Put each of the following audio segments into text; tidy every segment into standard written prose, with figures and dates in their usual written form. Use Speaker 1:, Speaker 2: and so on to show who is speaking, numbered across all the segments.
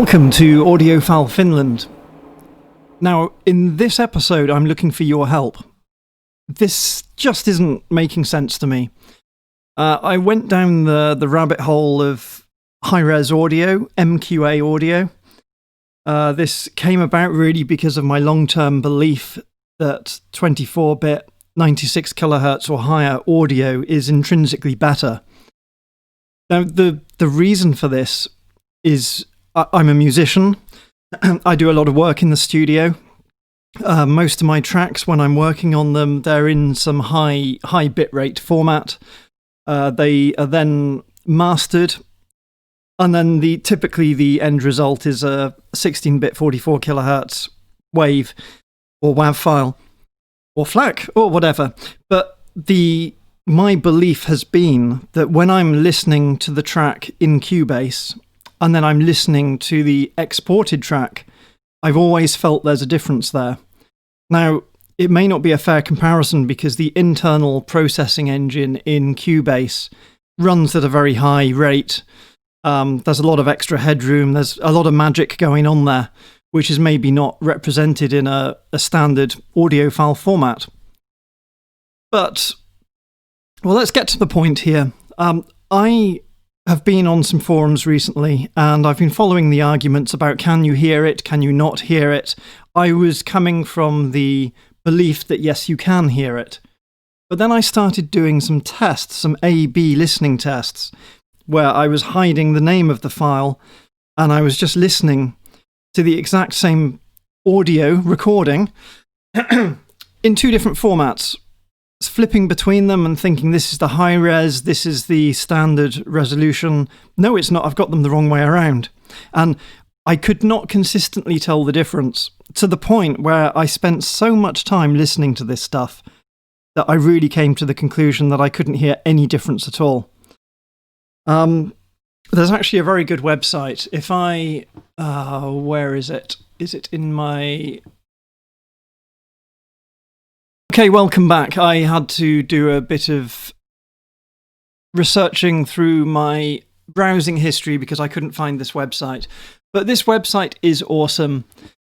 Speaker 1: Welcome to Audiophile Finland. Now, in this episode, I'm looking for your help. This just isn't making sense to me. I went down the rabbit hole of high-res audio, MQA audio. This came about really because of my long-term belief that 24-bit, 96 kilohertz or higher audio is intrinsically better. Now, the reason for this is I'm a musician. I do a lot of work in the studio. Most of my tracks, when I'm working on them, they're in some high bitrate format. They are then mastered, and then typically the end result is a 16-bit 44 kilohertz wave or WAV file or FLAC or whatever. But my belief has been that when I'm listening to the track in Cubase and then I'm listening to the exported track, I've always felt there's a difference there. Now, it may not be a fair comparison because the internal processing engine in Cubase runs at a very high rate. There's a lot of extra headroom. There's a lot of magic going on there, which is maybe not represented in a standard audiophile format. But, well, let's get to the point here. I have been on some forums recently, and I've been following the arguments about can you hear it, can you not hear it. I was coming from the belief that yes, you can hear it. But then I started doing some tests, some A/B listening tests, where I was hiding the name of the file, and I was just listening to the exact same audio recording in two different formats, flipping between them and thinking this is the high res, this is the standard resolution. No, it's not. I've got them the wrong way around. And I could not consistently tell the difference, to the point where I spent so much time listening to this stuff that I really came to the conclusion that I couldn't hear any difference at all. There's actually a very good website. If I... where is it? Is it in my... Okay, welcome back. I had to do a bit of researching through my browsing history because I couldn't find this website. But this website is awesome.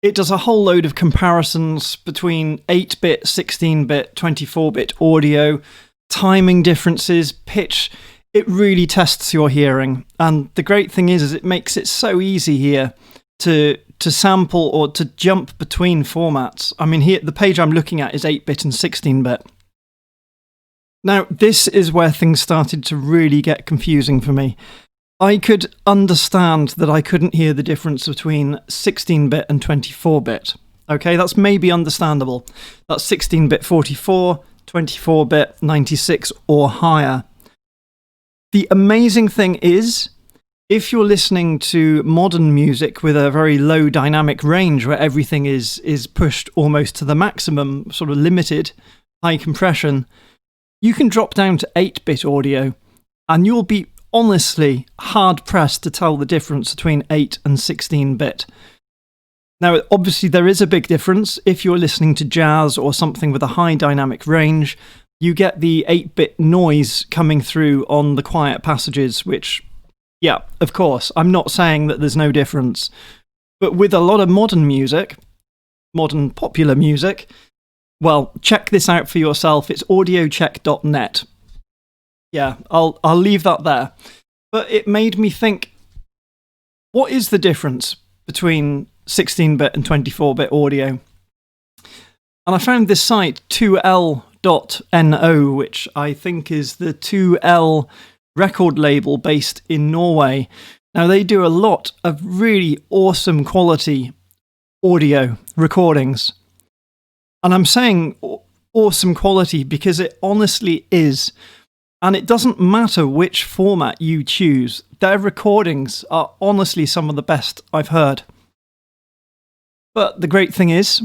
Speaker 1: It does a whole load of comparisons between 8-bit, 16-bit, 24-bit audio, timing differences, pitch. It really tests your hearing. And the great thing is it makes it so easy here to sample or to jump between formats. I mean, here the page I'm looking at is 8-bit and 16-bit. Now, this is where things started to really get confusing for me. I could understand that I couldn't hear the difference between 16-bit and 24-bit. Okay, that's maybe understandable. That's 16-bit 44, 24-bit 96 or higher. The amazing thing is, if you're listening to modern music with a very low dynamic range where everything is pushed almost to the maximum, sort of limited, high compression, you can drop down to 8-bit audio and you'll be honestly hard-pressed to tell the difference between 8 and 16-bit. Now, obviously there is a big difference. If you're listening to jazz or something with a high dynamic range, you get the 8-bit noise coming through on the quiet passages, which... yeah, of course, I'm not saying that there's no difference. But with a lot of modern music, modern popular music, well, check this out for yourself. It's audiocheck.net. Yeah, I'll leave that there. But it made me think, what is the difference between 16-bit and 24-bit audio? And I found this site, 2l.no, which I think is the 2L record label based in Norway. Now, they do a lot of really awesome quality audio recordings. And I'm saying awesome quality because it honestly is. And it doesn't matter which format you choose. Their recordings are honestly some of the best I've heard. But the great thing is,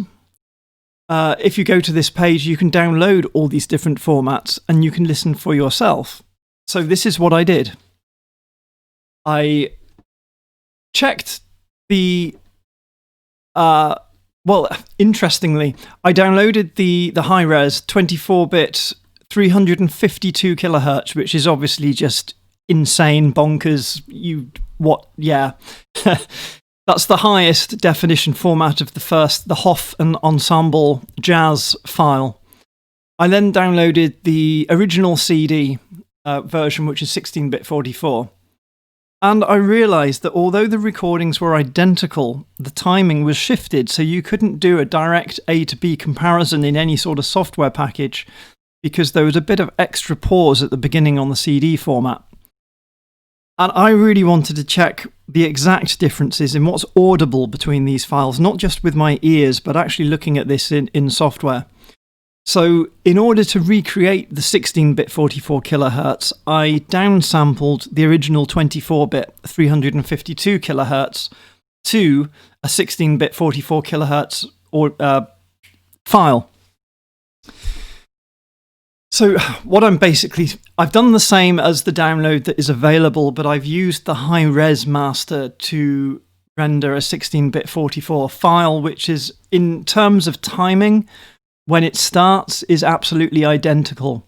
Speaker 1: if you go to this page, you can download all these different formats and you can listen for yourself. So this is what I did. I checked the... well, interestingly, I downloaded the high-res 24-bit 352 kilohertz, which is obviously just insane, bonkers. Yeah. That's the highest definition format of the Hoff and Ensemble Jazz file. I then downloaded the original CD version, which is 16-bit 44. And I realised that although the recordings were identical, the timing was shifted, so you couldn't do a direct A to B comparison in any sort of software package, because there was a bit of extra pause at the beginning on the CD format. And I really wanted to check the exact differences in what's audible between these files, not just with my ears, but actually looking at this in software. So in order to recreate the 16-bit 44 kilohertz, I downsampled the original 24-bit 352 kilohertz to a 16-bit 44 kilohertz file. So what I've done the same as the download that is available, but I've used the high-res master to render a 16-bit 44 file, which is, in terms of timing, when it starts, is absolutely identical.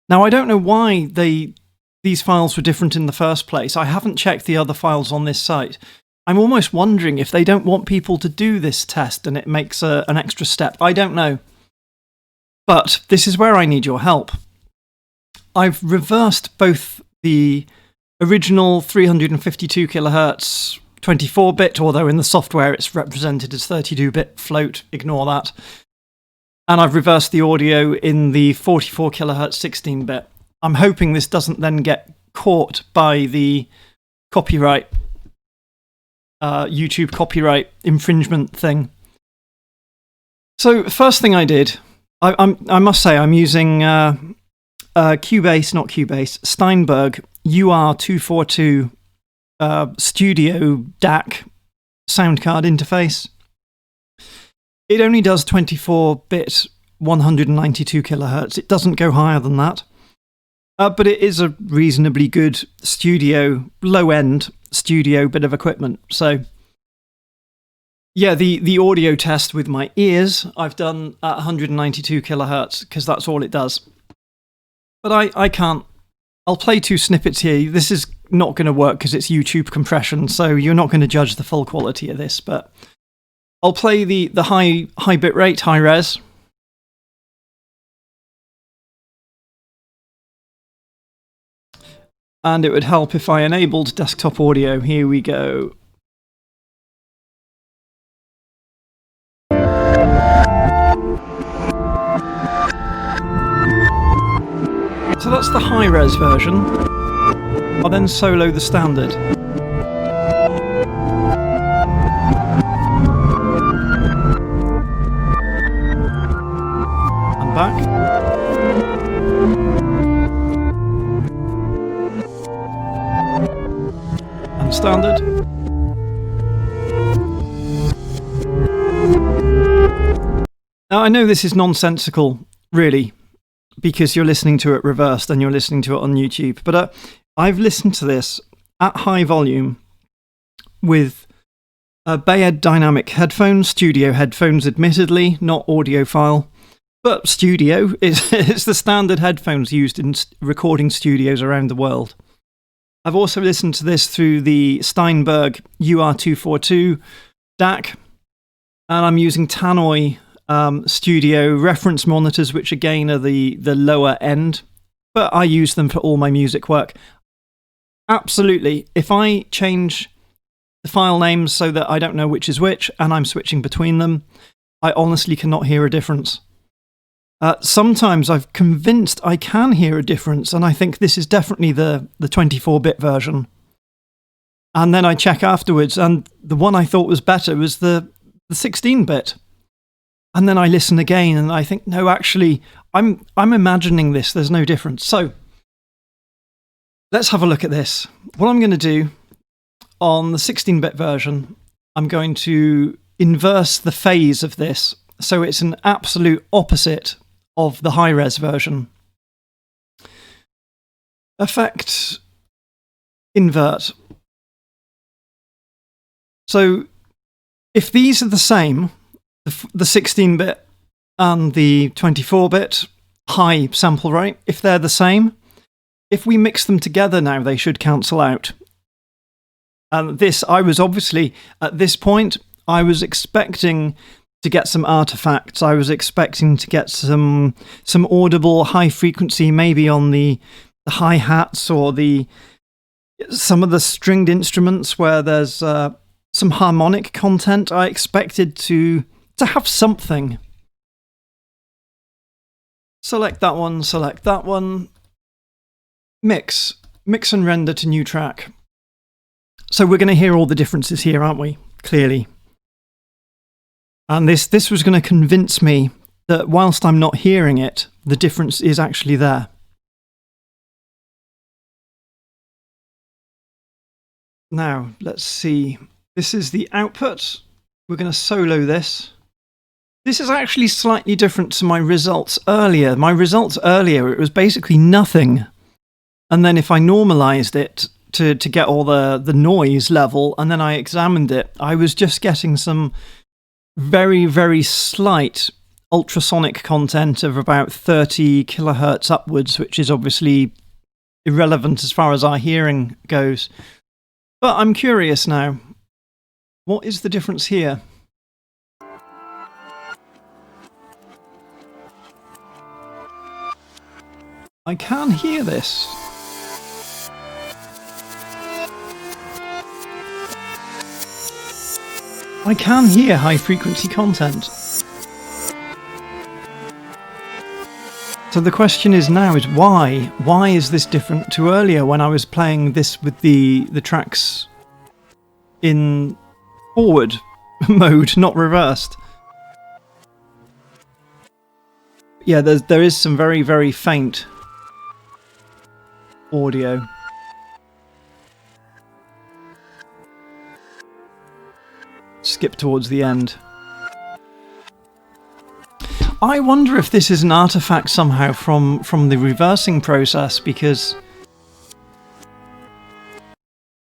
Speaker 1: Now, I don't know why these files were different in the first place. I haven't checked the other files on this site. I'm almost wondering if they don't want people to do this test and it makes an extra step. I don't know. But this is where I need your help. I've reversed both the original 352 kilohertz 24-bit, although in the software it's represented as 32-bit float, ignore that. And I've reversed the audio in the 44 kilohertz 16-bit. I'm hoping this doesn't then get caught by the copyright, YouTube copyright infringement thing. So first thing I did, I must say I'm using Steinberg UR242 Studio DAC sound card interface. It only does 24-bit 192 kilohertz. It doesn't go higher than that. But it is a reasonably good studio, low-end studio bit of equipment. So yeah, the audio test with my ears, I've done at 192 kilohertz, because that's all it does. But I can't. I'll play two snippets here. This is not going to work because it's YouTube compression, so you're not going to judge the full quality of this. But I'll play the high bit rate, high res. And it would help if I enabled desktop audio. Here we go. So that's the high-res version. I'll then solo the standard. And back. And standard. Now I know this is nonsensical, really, because you're listening to it reversed and you're listening to it on YouTube. But I've listened to this at high volume with Beyer dynamic headphones, studio headphones, admittedly, not audiophile, but studio. It's the standard headphones used in recording studios around the world. I've also listened to this through the Steinberg UR242 DAC, and I'm using Tannoy studio reference monitors, which again are the lower end, but I use them for all my music work. Absolutely, if I change the file names so that I don't know which is which and I'm switching between them, I honestly cannot hear a difference. Sometimes I've convinced I can hear a difference, and I think this is definitely the 24-bit version. And then I check afterwards, and the one I thought was better was the 16-bit. And then I listen again and I think, no, actually, I'm imagining this. There's no difference. So let's have a look at this. What I'm going to do on the 16-bit version, I'm going to inverse the phase of this. So it's an absolute opposite of the high-res version. Effect, invert. So if these are the same, the 16-bit and the 24-bit high sample rate, if they're the same, if we mix them together now, they should cancel out. And this, I was obviously, at this point, I was expecting to get some artifacts. I was expecting to get some audible high frequency, maybe on the hi-hats or some of the stringed instruments where there's some harmonic content. I expected to have something. Select that one, mix and render to new track. So we're going to hear all the differences here, aren't we? Clearly. And this was going to convince me that whilst I'm not hearing it, the difference is actually there. Now, let's see. This is the output. We're going to solo this. This is actually slightly different to my results earlier. My results earlier, it was basically nothing. And then if I normalized it to get all the noise level, and then I examined it, I was just getting some very, very slight ultrasonic content of about 30 kilohertz upwards, which is obviously irrelevant as far as our hearing goes. But I'm curious now. What is the difference here? I can hear this. I can hear high frequency content. So the question is now is why? Why is this different to earlier when I was playing this with the tracks in forward mode, not reversed? Yeah, there is some very, very faint audio. Skip towards the end. I wonder if this is an artifact somehow from the reversing process, because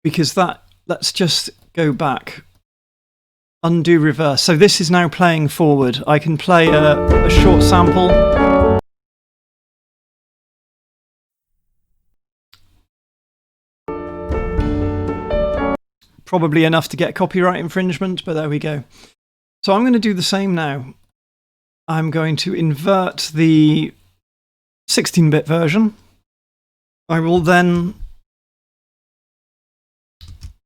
Speaker 1: that, let's just go back. Undo reverse. So this is now playing forward. I can play a short sample. Probably enough to get copyright infringement, but there we go. So I'm going to do the same now. I'm going to invert the 16-bit version. I will then,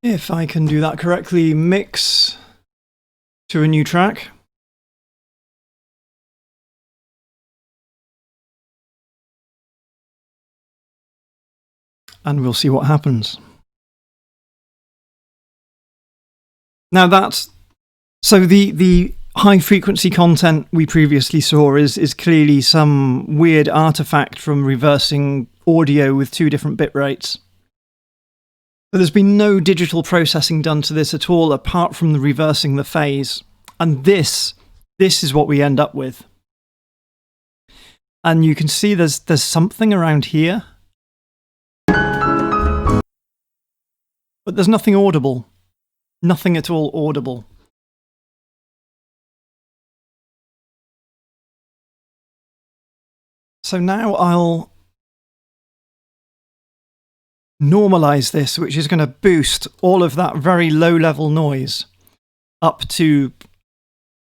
Speaker 1: if I can do that correctly, mix to a new track. And we'll see what happens. Now that's, so the high frequency content we previously saw is clearly some weird artifact from reversing audio with two different bit rates. But there's been no digital processing done to this at all apart from the reversing the phase. And this is what we end up with. And you can see there's something around here. But there's nothing audible. Nothing at all audible. So now I'll normalize this, which is going to boost all of that very low level noise up to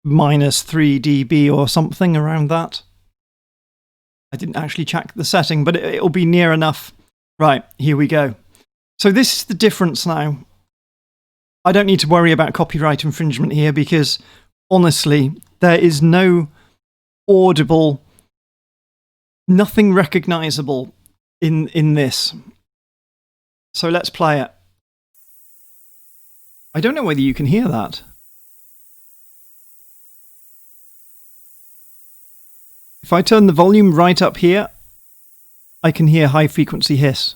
Speaker 1: -3 dB or something around that. I didn't actually check the setting, but it'll be near enough. Right, here we go. So this is the difference now. I don't need to worry about copyright infringement here because, honestly, there is no audible, nothing recognizable in this. So let's play it. I don't know whether you can hear that. If I turn the volume right up here, I can hear high frequency hiss.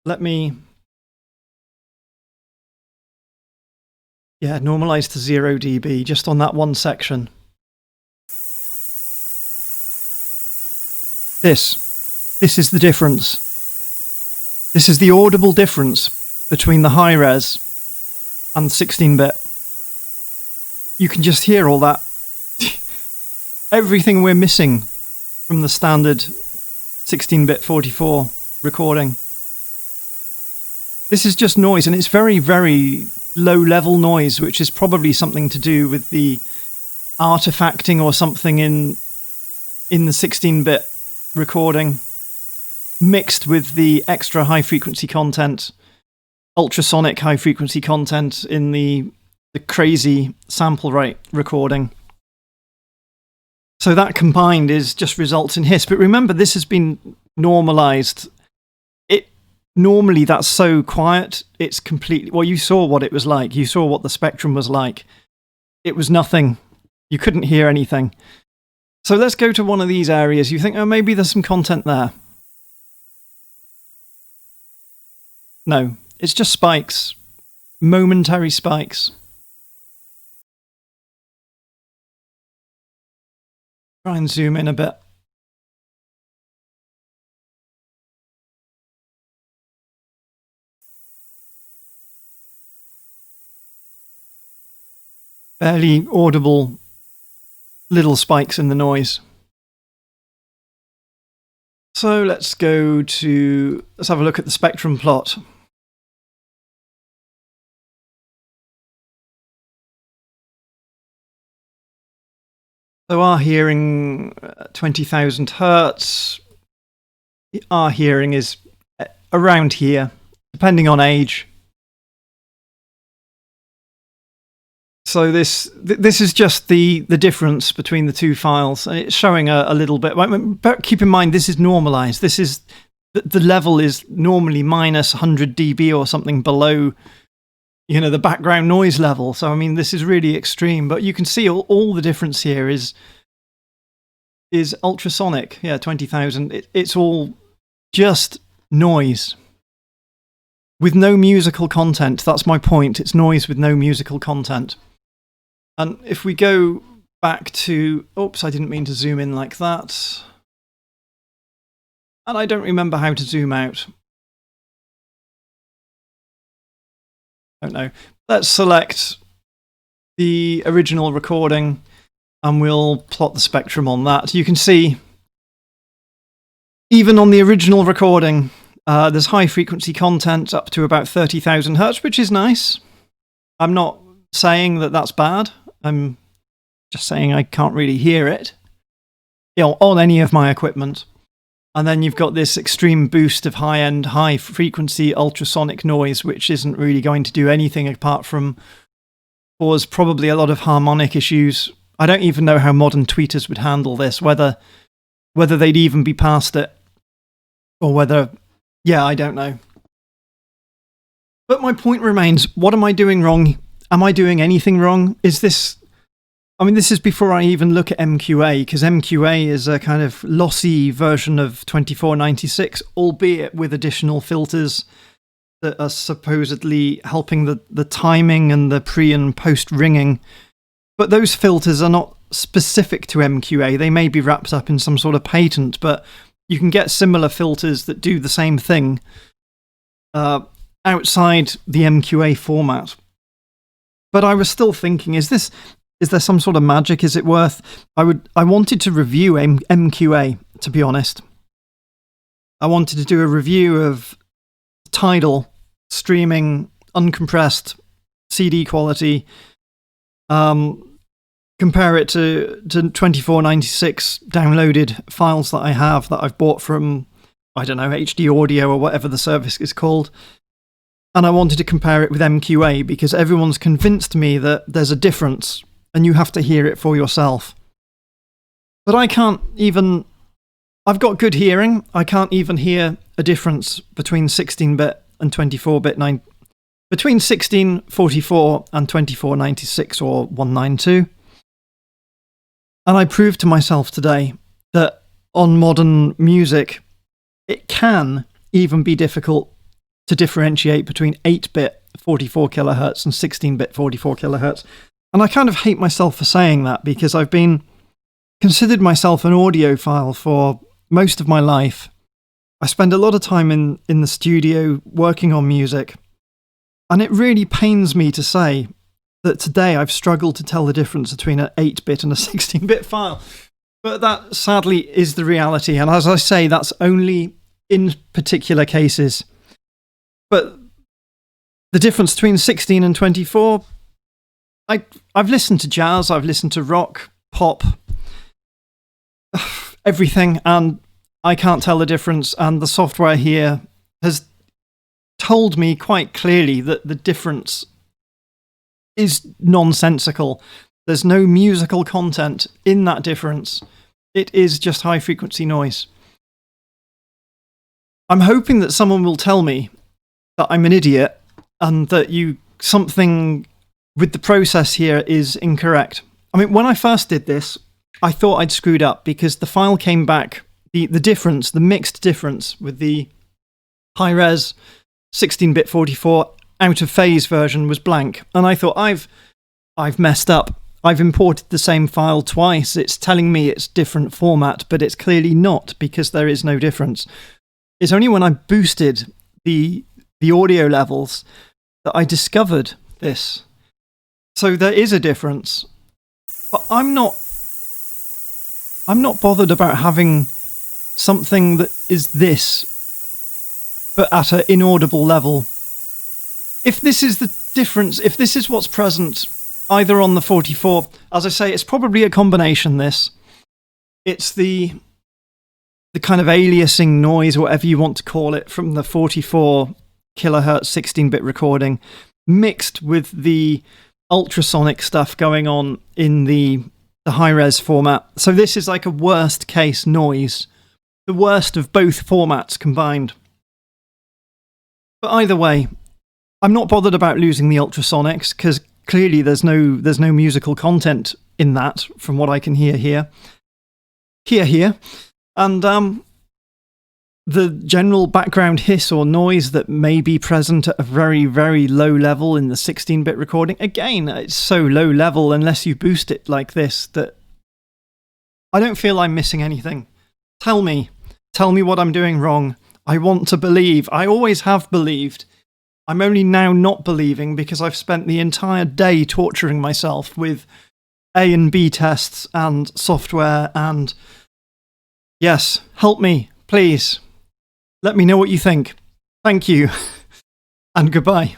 Speaker 1: Let me, normalize to 0 dB just on that one section. This is the difference. This is the audible difference between the high res and 16-bit. You can just hear all that. Everything we're missing from the standard 16-bit 44 recording. This is just noise, and it's very, very low-level noise, which is probably something to do with the artifacting or something in the 16-bit recording, mixed with the extra high-frequency content, ultrasonic high-frequency content in the crazy sample rate recording. So that combined just results in hiss. But remember, this has been normalized. Normally that's so quiet, it's completely... Well, you saw what it was like. You saw what the spectrum was like. It was nothing. You couldn't hear anything. So let's go to one of these areas. You think, oh, maybe there's some content there. No, it's just spikes. Momentary spikes. Try and zoom in a bit. Barely audible little spikes in the noise. So let's have a look at the spectrum plot. So our hearing, 20,000 hertz. Our hearing is around here, depending on age. So this is just the difference between the two files. It's showing a little bit. But keep in mind, this is normalized. The level is normally minus 100 dB or something below, the background noise level. So I mean, this is really extreme. But you can see all the difference here is ultrasonic. Yeah, 20,000. It's all just noise with no musical content. That's my point. It's noise with no musical content. And if we go back to... Oops, I didn't mean to zoom in like that. And I don't remember how to zoom out. Don't know. Let's select the original recording and we'll plot the spectrum on that. You can see, even on the original recording, there's high frequency content up to about 30,000 hertz, which is nice. I'm not saying that that's bad. I'm just saying I can't really hear it on any of my equipment. And then you've got this extreme boost of high-end, high-frequency ultrasonic noise, which isn't really going to do anything apart from cause probably a lot of harmonic issues. I don't even know how modern tweeters would handle this, whether they'd even be past it, or whether... Yeah, I don't know. But my point remains, what am I doing wrong? Am I doing anything wrong? This is before I even look at MQA, because MQA is a kind of lossy version of 2496, albeit with additional filters that are supposedly helping the timing and the pre and post ringing. But those filters are not specific to MQA. They may be wrapped up in some sort of patent, but you can get similar filters that do the same thing outside the MQA format. But I was still thinking, is there some sort of magic? Is it worth... I wanted to review MQA, to be honest. I wanted to do a review of TIDAL streaming uncompressed CD quality, compare it to 2496 downloaded files that I have that I've bought from, I don't know, HD Audio or whatever the service is called. And I wanted to compare it with MQA because everyone's convinced me that there's a difference and you have to hear it for yourself. But I can't even... I've got good hearing. I can't even hear a difference between 16-bit and 24-bit. Between 1644 and 2496 or 192. And I proved to myself today that on modern music, it can even be difficult to differentiate between 8-bit 44 kilohertz and 16-bit 44 kilohertz. And I kind of hate myself for saying that because I've considered myself an audiophile for most of my life. I spend a lot of time in the studio working on music. And it really pains me to say that today I've struggled to tell the difference between an 8-bit and a 16-bit file. But that sadly is the reality. And as I say, that's only in particular cases. But the difference between 16 and 24, I've listened to jazz, I've listened to rock, pop, everything, and I can't tell the difference. And the software here has told me quite clearly that the difference is nonsensical. There's no musical content in that difference. It is just high frequency noise. I'm hoping that someone will tell me that I'm an idiot and that something with the process here is incorrect. I mean, when I first did this, I thought I'd screwed up because the file came back, the difference, the mixed difference with the high-res 16-bit 44 out-of-phase version was blank. And I thought, I've messed up. I've imported the same file twice. It's telling me it's different format, but it's clearly not because there is no difference. It's only when I boosted the audio levels that I discovered this. So there is a difference. But I'm not bothered about having something that is this, but at an inaudible level. If this is the difference, if this is what's present either on the 44, as I say, it's probably a combination, this. It's the kind of aliasing noise, whatever you want to call it, from the 44 kilohertz 16-bit recording, mixed with the ultrasonic stuff going on in the high-res format. So this is like a worst-case noise. The worst of both formats combined. But either way, I'm not bothered about losing the ultrasonics, because clearly there's no musical content in that, from what I can hear here. And the general background hiss or noise that may be present at a very, very low level in the 16-bit recording, again, it's so low level unless you boost it like this that I don't feel I'm missing anything. Tell me what I'm doing wrong. I want to believe. I always have believed. I'm only now not believing because I've spent the entire day torturing myself with A and B tests and software and... Yes, help me, please. Let me know what you think. Thank you, and goodbye.